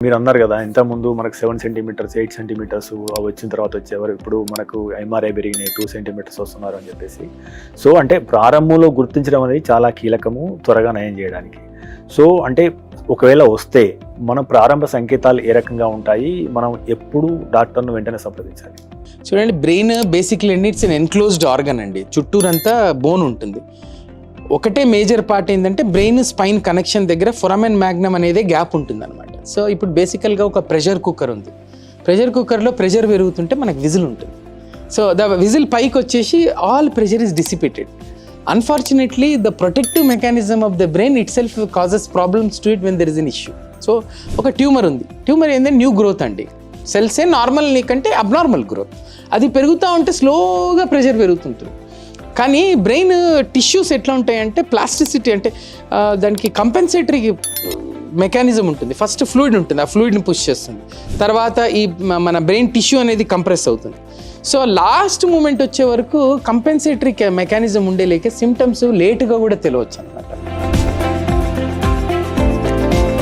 మీరు అన్నారు కదా ఇంతకుముందు మనకు 7 సెంటీమీటర్స్ 8 సెంటీమీటర్స్ వచ్చిన తర్వాత వచ్చేవారు, ఇప్పుడు మనకు ఎంఆర్ఐ పెరిగినాయి 2 సెంటీమీటర్స్ వస్తున్నారు అని చెప్పేసి. సో అంటే ప్రారంభంలో గుర్తించడం అనేది చాలా కీలకము త్వరగా నయం చేయడానికి. సో అంటే ఒకవేళ వస్తే మన ప్రారంభ సంకేతాలు ఏ రకంగా ఉంటాయి, మనం ఎప్పుడు డాక్టర్ను వెంటనే సంప్రదించాలి? చూడండి, బ్రెయిన్ బేసిక్లీ అండి ఇట్స్ ఎన్ ఎన్క్లోజ్డ్ ఆర్గన్ అండి. చుట్టూరంతా బోన్ ఉంటుంది. ఒకటే మేజర్ పార్ట్ ఏంటంటే బ్రెయిన్ స్పైన్ కనెక్షన్ దగ్గర ఫొరామెన్ మ్యాగ్నమ్ అనేది గ్యాప్ ఉంటుంది అనమాట. సో ఇప్పుడు బేసికల్గా ఒక ప్రెషర్ కుక్కర్ ఉంది. ప్రెషర్ కుక్కర్లో ప్రెషర్ పెరుగుతుంటే మనకు విజిల్ ఉంటుంది. సో ద విజిల్ పైకి వచ్చేసి all pressure is dissipated. Unfortunately the protective mechanism of the brain it self causes problems to it when there is an issue. So ఒక tumour ఉంది. Tumour ఏంటంటే new growth అండి. సెల్సే normal నీకంటే abnormal growth. అది పెరుగుతూ ఉంటే స్లోగా ప్రెషర్ పెరుగుతుంటుంది. కానీ బ్రెయిన్ టిష్యూస్ ఎట్లా ఉంటాయంటే ప్లాస్టిసిటీ అంటే దానికి కంపెన్సేటరీ మెకానిజం ఉంటుంది. ఫస్ట్ ఫ్లూయిడ్ ఉంటుంది, ఆ ఫ్లూయిడ్ని పుష్ చేస్తుంది. తర్వాత ఈ మన బ్రెయిన్ టిష్యూ అనేది కంప్రెస్ అవుతుంది. సో లాస్ట్ మూమెంట్ వచ్చే వరకు కంపెన్సేటరీ మెకానిజం ఉండేలేక సిమ్టమ్స్ లేటుగా కూడా తెలియవచ్చు అనమాట.